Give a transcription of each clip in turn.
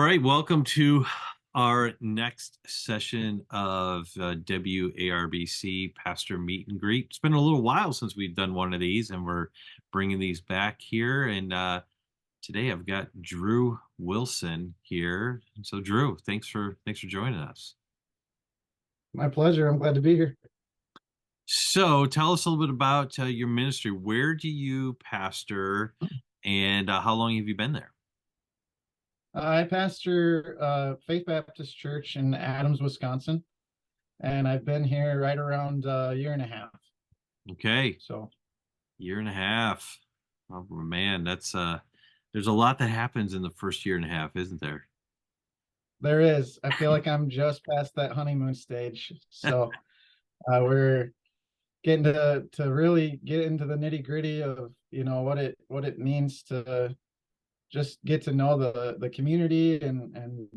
right, welcome to our next session of WARBC Pastor Meet and Greet. It's been a little while since we've done one of these, and we're bringing these back here. And today I've got Drew Wilson here. And so, Drew, thanks for joining us. My pleasure. I'm glad to be here. So, tell us a little bit about your ministry. Where do you pastor, and how long have you been there? I pastor Faith Baptist Church in Adams, Wisconsin, and I've been here right around a year and a half. Okay, So year and a half. Oh man, that's there's a lot that happens in the first year and a half, isn't there? there is. I feel like I'm just past that honeymoon stage. So we're getting to really get into the nitty gritty of what it means to just get to know the community and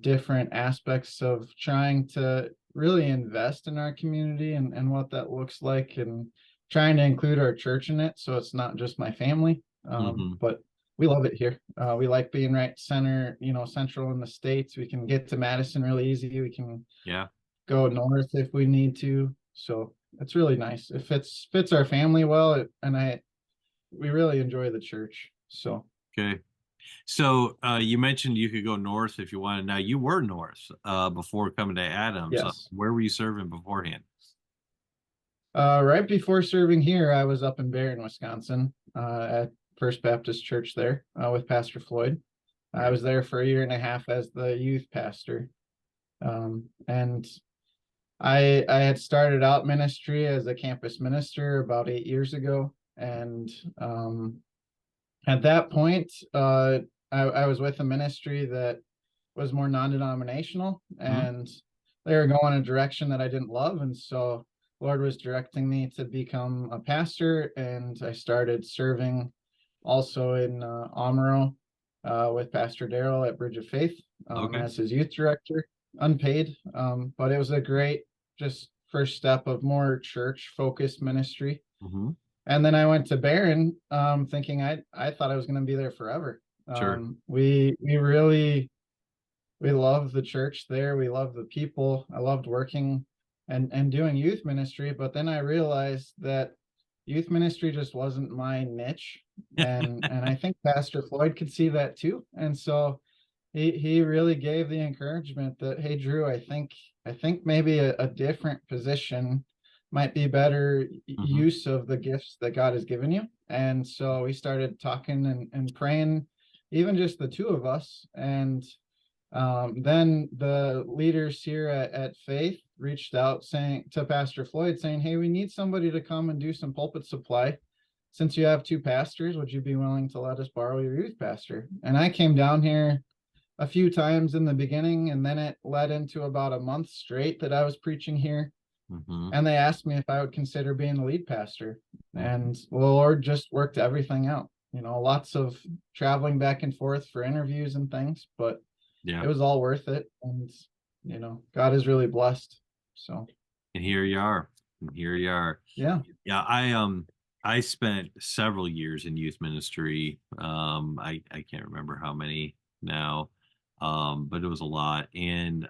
different aspects of trying to really invest in our community and what that looks like, and trying to include our church in it, so it's not just my family. Hmm. But we love it here. We like being right center, central in the States. We can get to Madison really easy. We can Yeah. go north if we need to. So it's really nice. It fits our family well, and we really enjoy the church. So Okay. So you mentioned you could go north if you wanted. Now you were north before coming to Adams. yes. Where were you serving beforehand? Right before serving here, I was up in Barron, Wisconsin, at First Baptist Church there, with Pastor Floyd. I Very. was there for a year and a half as the youth pastor. And I had started out ministry as a campus minister about 8 years ago. And at that point, I was with a ministry that was more non-denominational, Mhm. and they were going a direction that I didn't love. And so Lord was directing me to become a pastor, and I started serving also in Omro, with Pastor Daryl at Bridge of Faith, Okay. as his youth director, unpaid. But it was a great just first step of more church focused ministry. Hmm. And then I went to Barron, thinking I thought I was going to be there forever. Sure. We love the church there. We love the people. I loved working and doing youth ministry, but then I realized that youth ministry just wasn't my niche. And I think Pastor Floyd could see that too. And so he really gave the encouragement that, hey Drew, I think maybe a different position might be better Hmm. use of the gifts that God has given you. And so we started talking and praying, even just the two of us. And then the leaders here at Faith reached out saying to Pastor Floyd, saying, hey, we need somebody to come and do some pulpit supply. Since you have two pastors, would you be willing to let us borrow your youth pastor? And I came down here a few times in the beginning, and then it led into about a month straight that I was preaching here. Hmm. And they asked me if I would consider being the lead pastor. Hmm. And the Lord just worked everything out. Lots of traveling back and forth for interviews and things, but Yeah. it was all worth it. And, God is really blessed. So, And here you are. And here you are. yeah. Yeah, I spent several years in youth ministry. I can't remember how many now, but it was a lot. And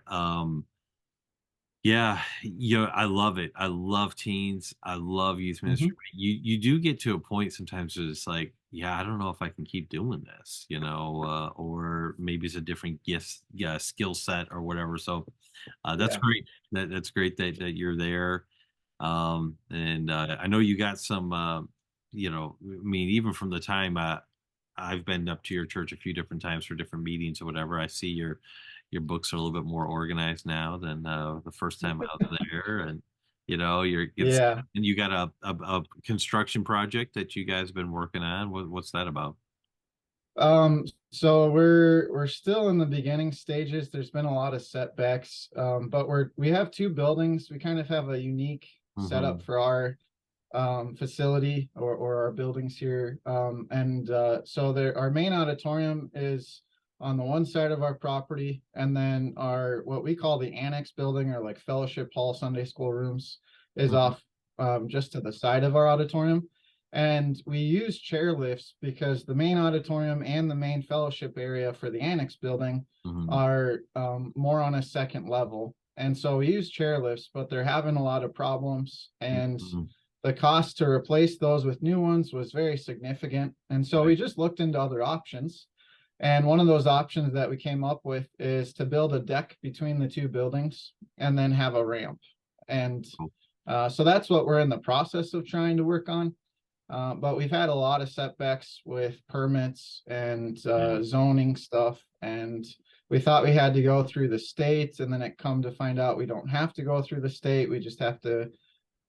yeah, I love it. I love teens. I love youth ministry. Hmm. You do get to a point sometimes where it's like, yeah, I don't know if I can keep doing this, or maybe it's a different gift, yeah, skill set or whatever. So that's Yeah. great. That's great that you're there. And I know you got some, I mean, even from the time I've been up to your church a few different times for different meetings or whatever, I see your books are a little bit more organized now than the first time I was there. And Yeah. and you got a construction project that you guys have been working on. What's that about? So we're still in the beginning stages. There's been a lot of setbacks, but we have two buildings. We kind of have a unique setup Hmm. for our facility or our buildings here. And so our main auditorium is on the one side of our property, and then our what we call the annex building, or like fellowship hall Sunday school rooms, is Hmm. off, just to the side of our auditorium. And we use chairlifts because the main auditorium and the main fellowship area for the annex building Hmm. are more on a second level. And so we use chairlifts, but they're having a lot of problems. And Hmm. the cost to replace those with new ones was very significant. And so Right. we just looked into other options. And one of those options that we came up with is to build a deck between the two buildings and then have a ramp. And Cool. so that's what we're in the process of trying to work on. But we've had a lot of setbacks with permits and Yeah. zoning stuff. And we thought we had to go through the state, and then it come to find out we don't have to go through the state. We just have to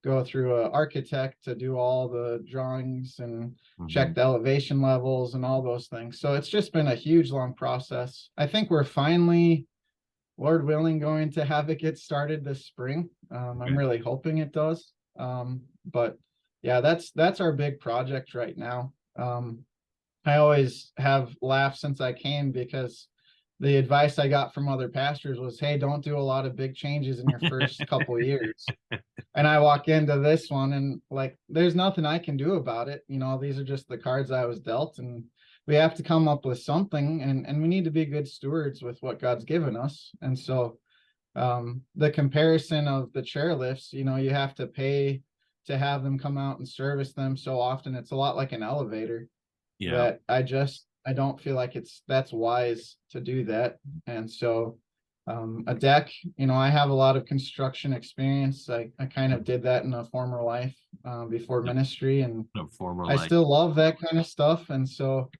go through an architect to do all the drawings and Hmm. check the elevation levels and all those things. So it's just been a huge, long process. I think we're finally, Lord willing, going to have it get started this spring. I'm Okay. really hoping it does. But yeah, that's our big project right now. I always have laughed since I came because the advice I got from other pastors was, "Hey, don't do a lot of big changes in your first couple of years." And I walk into this one and like there's nothing I can do about it. These are just the cards I was dealt, and we have to come up with something, and we need to be good stewards with what God's given us. And so the comparison of the chairlifts, you have to pay to have them come out and service them so often. It's a lot like an elevator Yeah. that I don't feel like that's wise to do that. And so a deck, I have a lot of construction experience. I kind of did that in a former life before No, ministry, and no former I life. still love that kind of stuff. And so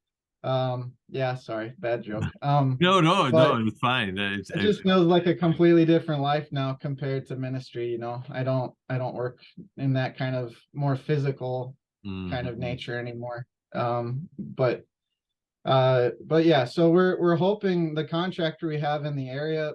yeah, sorry, bad joke. No, no, no, But it's fine. it just feels like a completely different life now compared to ministry. I don't work in that kind of more physical kind of Mhm. nature anymore. But yeah, so we're hoping the contractor we have in the area.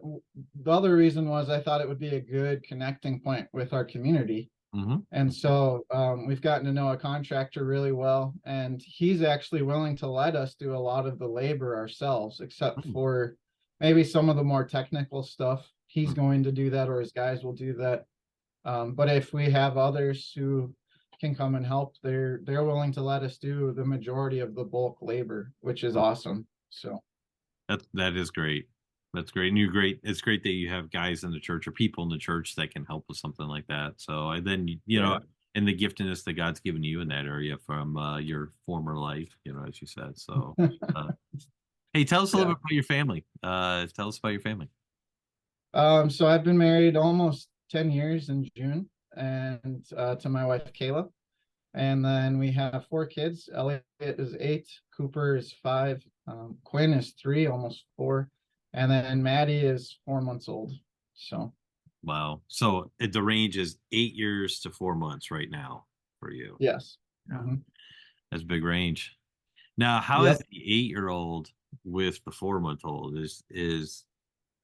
The other reason was I thought it would be a good connecting point with our community. Mhm. And so we've gotten to know a contractor really well, and he's actually willing to let us do a lot of the labor ourselves, except Mm, for maybe some of the more technical stuff. He's mm. going to do that, or his guys will do that. But if we have others who can come and help, they're willing to let us do the majority of the bulk labor, which is awesome. So That is great. That's great. And you're great. It's great that you have guys in the church or people in the church that can help with something like that. So I then, yeah. and the giftedness that God's given you in that area from your former life, as you said. So, uh, hey, tell us a little Yeah. bit about your family. Tell us about your family. So I've been married almost 10 years in June, and to my wife Kayla. And then we have four kids. Elliot is 8, Cooper is 5, Quinn is 3, almost 4, and then Maddie is 4 months old. So Wow. So the range is 8 years to 4 months right now for you. yes. Yeah, Mhm. that's a big range. Now, how is Yep. the 8-year-old with the 4-month old? Is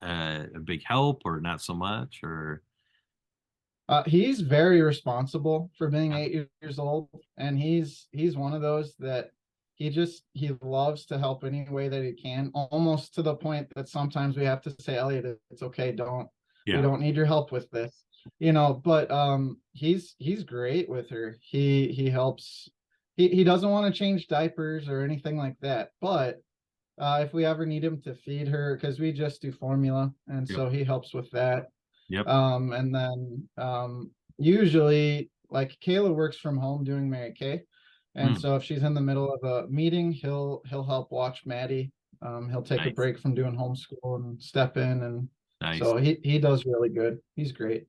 a big help or not so much? Or He's very responsible for being 8 years old, and he's one of those that he loves to help any way that he can, almost to the point that sometimes we have to say, Elliot, it's okay, we yeah, don't need your help with this, But he's great with her. He helps. He doesn't want to change diapers or anything like that, but if we ever need him to feed her, because we just do formula, and yep, so he helps with that. yep. And then usually, like Kayla works from home doing Mary Kay, and Mm, so if she's in the middle of a meeting, he'll help watch Maddie. He'll take a nice, break from doing homeschool and step in, and nice. so he does really good. He's great.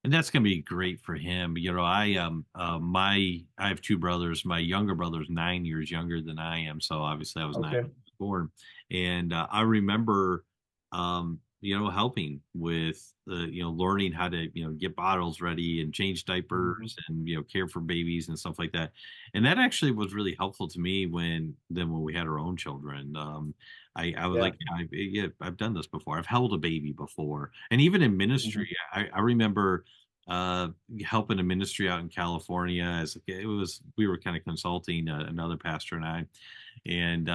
And that's gonna be great for him. I have two brothers. My younger brother's 9 years younger than I am, so obviously I was nine Okay. when I was born. And I remember, helping with learning how to get bottles ready and change Mhm. diapers and care for babies and stuff like that. And that actually was really helpful to me when we had our own children. I was Yeah. like, yeah, I've done this before. I've held a baby before, and even in Mhm. ministry, I remember uh helping a ministry out in California as it was we were kind of consulting another pastor and I and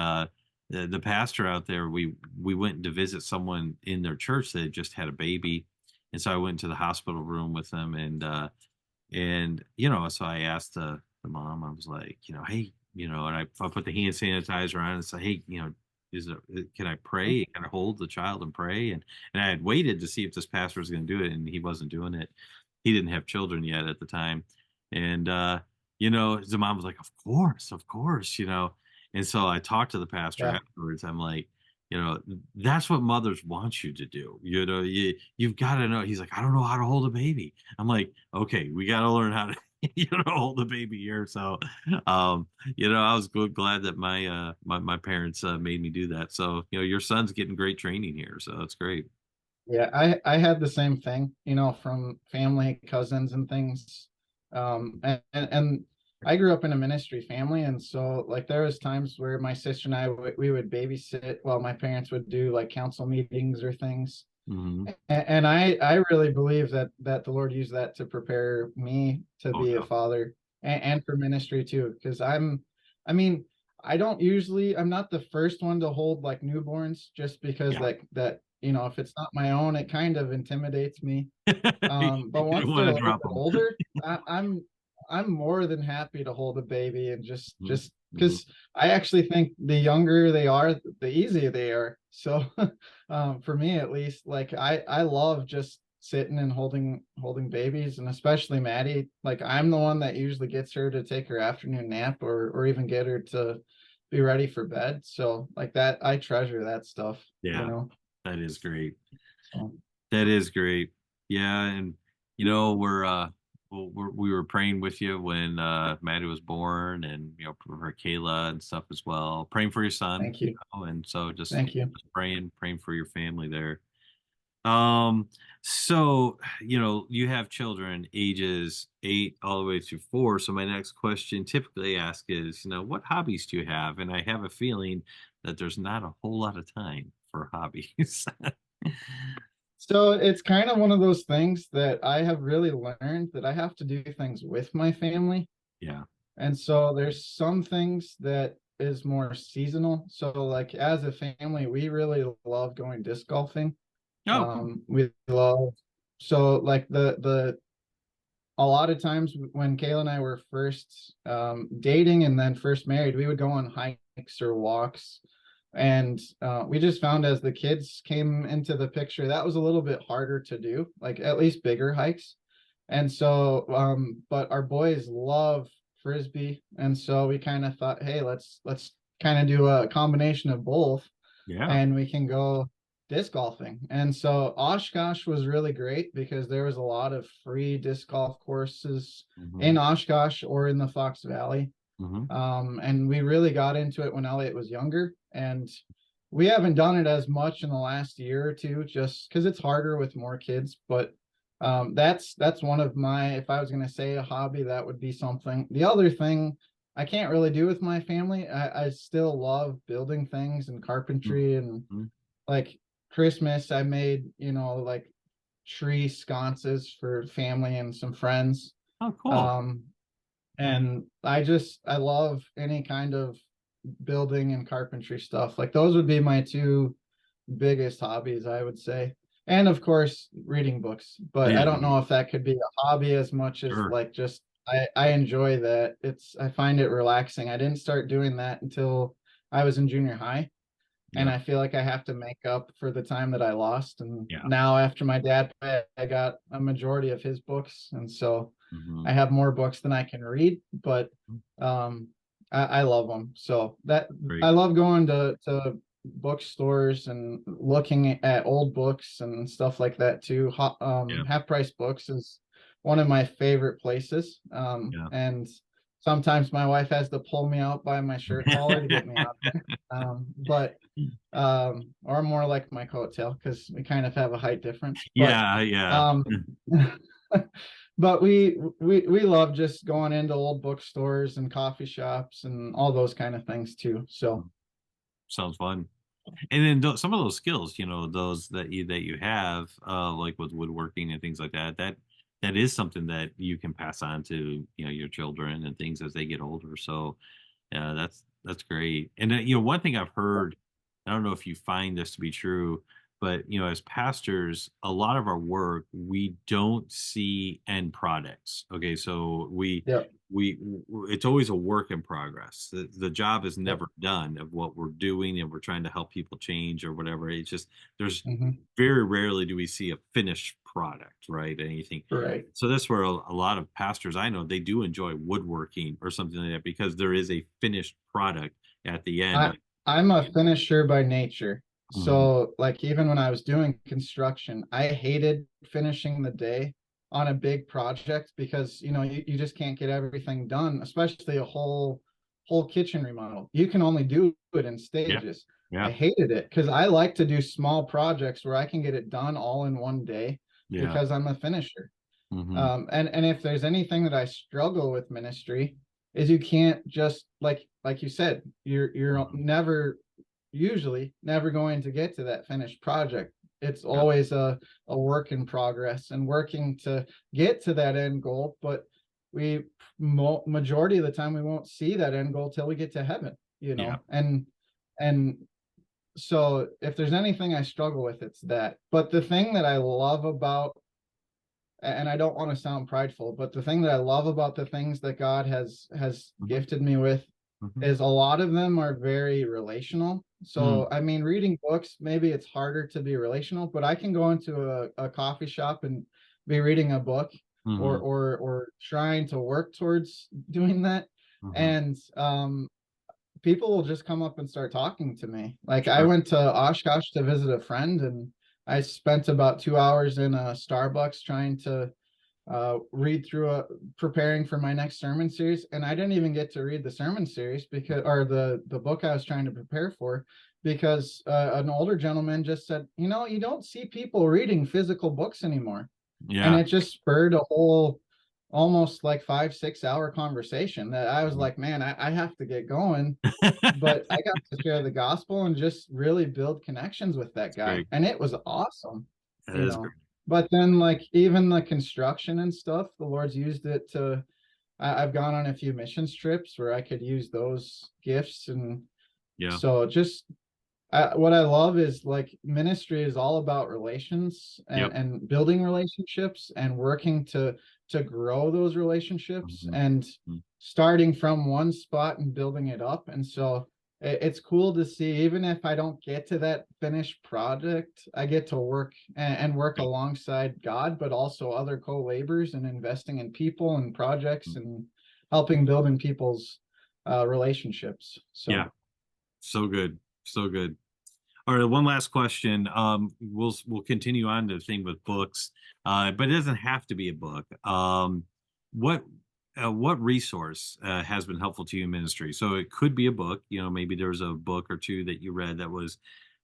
the pastor out there we went to visit someone in their church that had just had a baby, and so I went to the hospital room with them, and so I asked the mom. I was like, hey, and I put the hand sanitizer on and say, hey, can I pray? Can I hold the child and pray? And I had waited to see if this pastor was going to do it, and he wasn't doing it. He didn't have children yet at the time, and the mom was like, of course. And so I talked to the pastor Yeah. afterwards. I'm like, that's what mothers want you to do. You've got to know. He's like, I don't know how to hold a baby. I'm like, okay, we got to learn how to hold a baby here. So, um, I was glad that my parents made me do that. So, your son's getting great training here. So that's great. Yeah, I had the same thing, from family, cousins and things. And I grew up in a ministry family, and so like there was times where my sister and we would babysit while my parents would do like council meetings or things. Hmm. And I really believe that the Lord used that to prepare me to Oh be a yeah. father and for ministry too. Because I mean, I'm not the first one to hold like newborns just because Yeah. if it's not my own, it kind of intimidates me. You But don't once they're want a to little drop bit them. older, I'm more than happy to hold a baby and Mhm, just mhm. because I actually think the younger they are, the easier they are. So, for me at least, like I love just sitting and holding babies, and especially Maddie. Like I'm the one that usually gets her to take her afternoon nap, or even get her to be ready for bed. So like that, I treasure that stuff. You Yeah, know. that is great. So That is great. Yeah, and we were praying with you when Maddie was born, and for Kayla and stuff as well. Praying for your son, thank you, and so just thank you. just praying for your family there. Um, so you have children ages 8 all the way through 4. So my next question typically ask is, what hobbies do you have? And I have a feeling that there's not a whole lot of time for hobbies. So it's kind of one of those things that I have really learned that I have to do things with my family. Yeah. And so there's some things that is more seasonal. So like as a family, we really love going disc golfing. Oh, cool. We love so like the a lot of times when Kayla and I were first dating and then first married, we would go on hikes or walks. And we just found as the kids came into the picture, that was a little bit harder to do, like at least bigger hikes. And so, but our boys love frisbee, and so we kind of thought, hey, let's kind of do a combination of both, Yeah. and we can go disc golfing. And so Oshkosh was really great because there was a lot of free disc golf courses Hmm. in Oshkosh or in the Fox Valley. Hmm. And we really got into it when Elliot was younger. And we haven't done it as much in the last year or two, just because it's harder with more kids. But that's one of my, if I was going to say a hobby, that would be something. The other thing I can't really do with my family, I still love building things and carpentry, and Hmm. like Christmas, I made, like tree sconces for family and some friends. Oh, cool. Um, and I love any kind of building and carpentry stuff. Like those would be my two biggest hobbies, I would say. And of course, reading books. But I Yeah. don't know if that could be a hobby as much as Sure. like just I enjoy that. I find it relaxing. I didn't start doing that until I was in junior high, and Yeah. I feel like I have to make up for the time that I lost. And Yeah. now after my dad passed, I got a majority of his books, and so Hmm. I have more books than I can read, but um, I love them. So that I Great. love going to bookstores and looking at old books and stuff like that too. Yeah. Half price books is one of my favorite places. Yeah. And sometimes my wife has to pull me out by my shirt collar to get me out there. But or more like my coattail because we kind of have a height difference. But Yeah. Yeah. um, but we love just going into old bookstores and coffee shops and all those kind of things too. So Sounds fun. And then some of those skills, those that you have, like with woodworking and things like that, that is something that you can pass on to your children and things as they get older. So yeah, that's great. And one thing I've heard, I don't know if you find this to be true, but as pastors, a lot of our work, we don't see end products. Okay, so Yep. it's always a work in progress. The job is Yep. never done of what we're doing, and we're trying to help people change or whatever. It's just there's Hmm. very rarely do we see a finished product, right? Anything. Right. So that's where a lot of pastors I know, they do enjoy woodworking or something like that because there is a finished product at the end I of. I'm a finisher by nature. Mhm. So like even when I was doing construction, I hated finishing the day on a big project because you just can't get everything done, especially a whole kitchen remodel. You can only do it in Yeah. stages. I Yeah. hated it because I like to do small projects where I can get it done all in one day Yeah. because I'm a finisher. Mhm. And if there's anything that I struggle with ministry, is you can't just like you said, you're Mhm. never usually never going to get to that finished project. It's Yeah. always a work in progress and working to get to that end goal. But we majority of the time we won't see that end goal till we get to heaven, Yeah. and so if there's anything I struggle with, it's that. But the thing that I love about, and I don't want to sound prideful, but the thing that I love about the things that God has Mhm. gifted me with Mhm. is a lot of them are very relational. Mm. So, I mean, reading books, maybe it's harder to be relational, but I can go into a coffee shop and be reading a book Mhm. or trying to work towards doing that. Mhm. And people will just come up and start talking to me. Like I Sure. went to Oshkosh to visit a friend, and I spent about 2 hours in a Starbucks trying to read through preparing for my next sermon series, and I didn't even get to read the sermon series because, or the book I was trying to prepare for, because an older gentleman just said, you don't see people reading physical books anymore, and Yeah. it just spurred a whole almost like 5 6 hour conversation that I was Mhm. like, man, I have to get going. But I got to share the gospel and just really build connections with that It's guy. great. And it was awesome, That you is know. great. But then like even the construction and stuff, the Lord's used it to I've gone on a few missions trips where I could use those gifts. And Yeah. so just what I love is like ministry is all about relations Yep. and building relationships and working to grow those relationships Mhm. and Mhm. starting from one spot and building it up. And so it's cool to see, even if I don't get to that finished project, I get to work and work Yep. alongside God, but also other co-laborers and investing in people and projects Mm. and helping building people's relationships. Yeah. So So good. So good. All right, one last question. We'll continue on to the thing with books, but it doesn't have to be a book. What what resource has been helpful to you in ministry? So it could be a book. Maybe there was a book or two that you read that was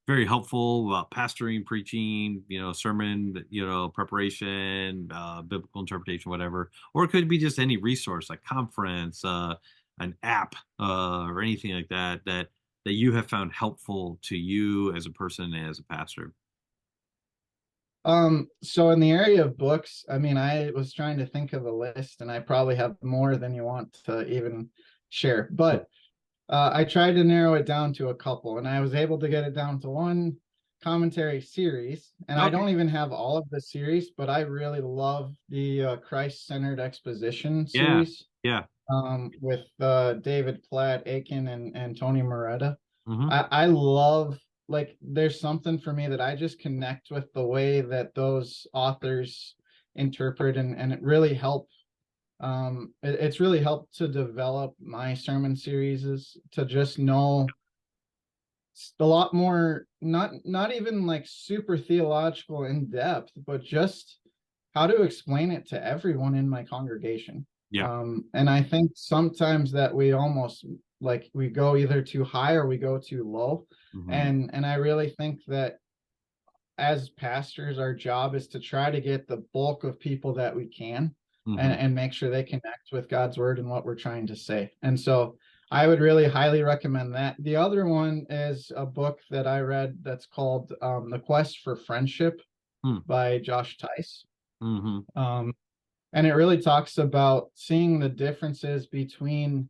very helpful about pastoring, preaching, sermon, preparation, biblical interpretation, whatever. Or it could be just any resource, like conference, an app, or anything like that you have found helpful to you as a person and as a pastor? so in the area of books, I mean, I was trying to think of a list, and I probably have more than you want to even share, but I tried to narrow it down to a couple, and I was able to get it down to one commentary series. And I Okay. don't even have all of the series, but I really love the Christ-centered exposition Yeah. series Yeah. with David Platt, Aiken, and Tony Moretta. Hmm. I love, like, there's something for me that I just connect with the way that those authors interpret, and it really helped. It's really helped to develop my sermon series, is to just know a lot more, not even like super theological in depth, but just how to explain it to everyone in my congregation. Yeah. And I think sometimes that we almost, like, we go either too high or we go too low. Hmm. And I really think that as pastors, our job is to try to get the bulk of people that we can, Hmm. and make sure they connect with God's word and what we're trying to say. And so I would really highly recommend that. The other one is a book that I read that's called The Quest for Friendship by Josh Tice. Hmm. Um, and it really talks about seeing the differences between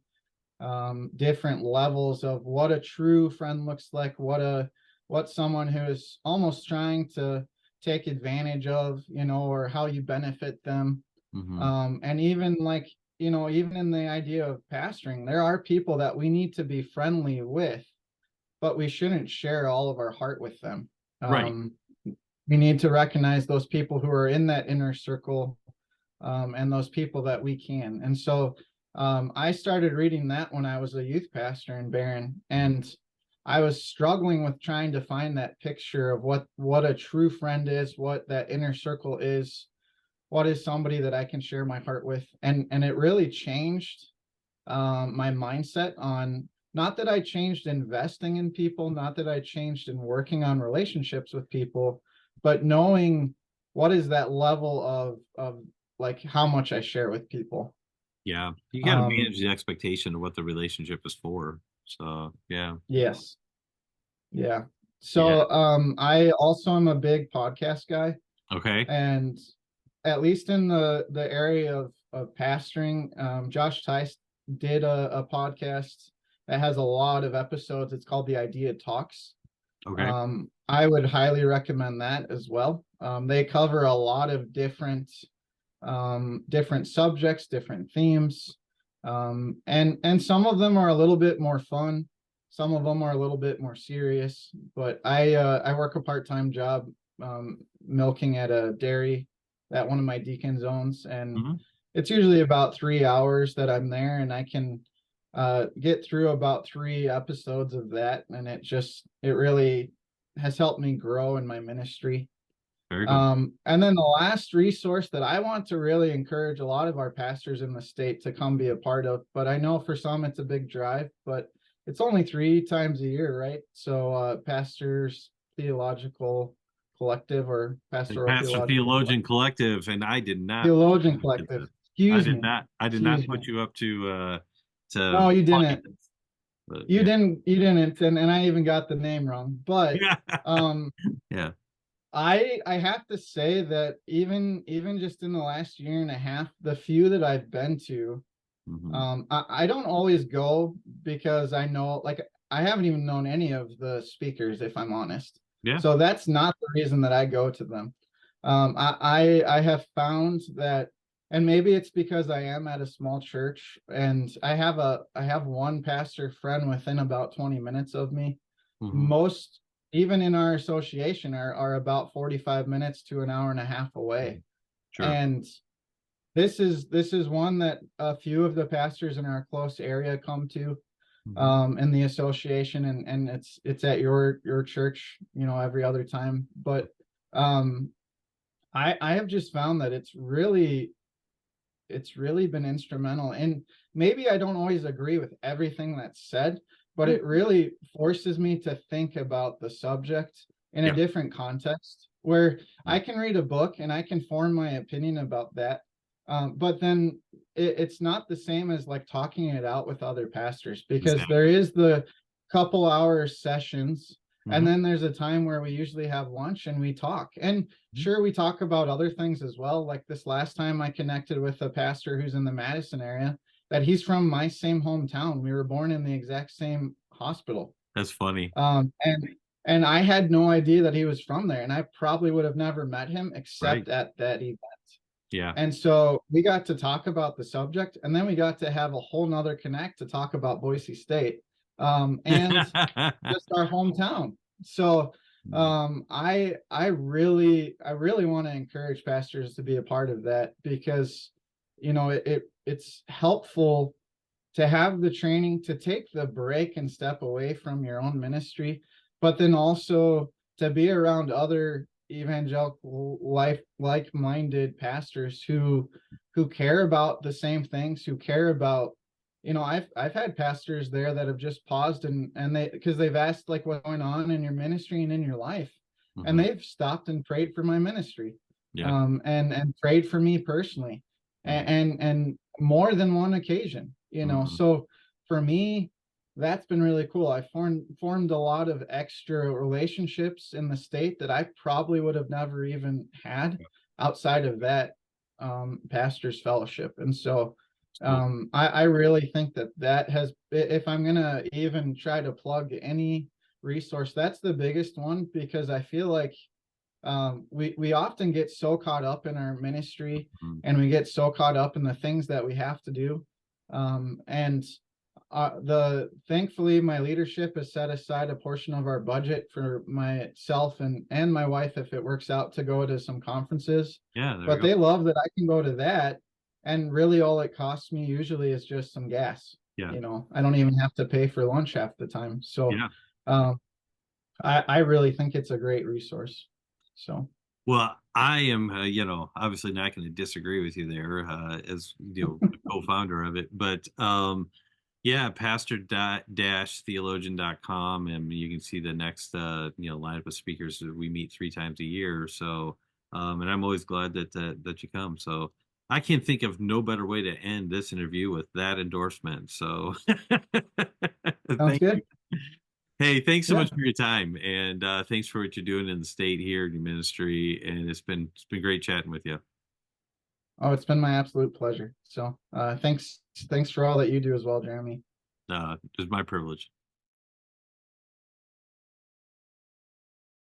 different levels of what a true friend looks like, what a what someone who is almost trying to take advantage of, or how you benefit them. Hmm. And even like, even in the idea of pastoring, there are people that we need to be friendly with, but we shouldn't share all of our heart with them. Right. Um, we need to recognize those people who are in that inner circle, and those people that we can. And so I started reading that when I was a youth pastor in Barron, Mhm. and I was struggling with trying to find that picture of what a true friend is, what that inner circle is, what is somebody that I can share my heart with, and it really changed my mindset on, not that I changed investing in people, not that I changed in working on relationships with people, but knowing what is that level of like how much I share with people. Yeah. You got to Um, manage the expectation of what the relationship is for. So, yeah. yes, yeah. Yeah. So I also am a big podcast guy, Okay. and at least in the area of pastoring, Josh Tice did a podcast that has a lot of episodes. It's called The Idea Talks. Okay. I would highly recommend that as well. They cover a lot of different subjects, different themes, and some of them are a little bit more fun. Some of them are a little bit more serious. But I work a part-time job, milking at a dairy that one of my deacons owns, and Hmm. it's usually about 3 hours that I'm there, and I can get through about 3 episodes of that, and it really has helped me grow in my ministry. Very cool. And then the last resource that I want to really encourage a lot of our pastors in the state to come be a part of, but I know for some it's a big drive, but it's only 3 times a year, right? So Pastors Theological Collective, or The Pastoral Pastor Theological Theologian Collective, and I did not put Theologian you up to Collective. the, Excuse me. I did not Excuse me. put you up to No, you plugging didn't. this. But You yeah. didn't. You didn't. And I even got the name wrong. But Yeah. um, Yeah. I have to say that even just in the last year and a half, the few that I've been to, Hmm. I don't always go because I know, like, I haven't even known any of the speakers, if I'm honest. Yeah. So that's not the reason that I go to them. I have found that, and maybe it's because I am at a small church, and I have one pastor friend within about 20 minutes of me. Hmm. Most, even in our association, are about 45 minutes to an hour and a half away. Sure. And this is one that a few of the pastors in our close area come to, Hmm. in the association, and it's at your church, every other time. But um I have just found that it's really been instrumental. And maybe I don't always agree with everything that's said, but it really forces me to think about the subject in a Yeah. different context, where Yeah. I can read a book and I can form my opinion about that. But then it's not the same as like talking it out with other pastors, because there Exactly. is the couple hour sessions, and Hmm. then there's a time where we usually have lunch and we talk. And sure, we talk about other things as well. Like this last time I connected with a pastor who's in the Madison area, that he's from my same hometown. We were born in the exact same hospital. That's funny. And I had no idea that he was from there. And I probably would have never met him Right. except at that event. Yeah. And so we got to talk about the subject, and then we got to have a whole nother connect to talk about Boise State, and just our hometown. So I really want to encourage pastors to be a part of that, because it's helpful to have the training, to take the break and step away from your own ministry, but then also to be around other evangelical life like-minded pastors who care about the same things, who care about, I've had pastors there that have just paused, and they, because they've asked like what's going on in your ministry and in your life, and Hmm. they've stopped and prayed for my ministry, Yeah. and prayed for me personally, Hmm. and more than one occasion, Hmm. so for me, that's been really cool. I formed a lot of extra relationships in the state that I probably would have never even had outside of that pastors fellowship. And so It's cool. I really think that has, if I'm gonna even try to plug any resource. That's the biggest one, because I feel like we often get so caught up in our ministry, Mhm. and we get so caught up in the things that we have to do. And the thankfully my leadership has set aside a portion of our budget for myself and my wife, if it works out, to go to some conferences. Yeah, there you But go. they love that I can go to that, and really all it costs me usually is just some gas. Yeah. I don't even have to pay for lunch half the time. So Yeah. um I really think it's a great resource. So Well, I am, obviously not going to disagree with you there, as the co-founder of it. But yeah, pastor-theologian.com, and you can see the next lineup of speakers. We meet 3 times a year, so and I'm always glad that you come. So I can't think of no better way to end this interview with that endorsement. So sounds thank you. good. Hey, thanks so Yeah. much for your time, and thanks for what you're doing in the state here in your ministry. And it's been great chatting with you. Oh, it's been my absolute pleasure. So thanks for all that you do as well, Jeremy. It was my privilege.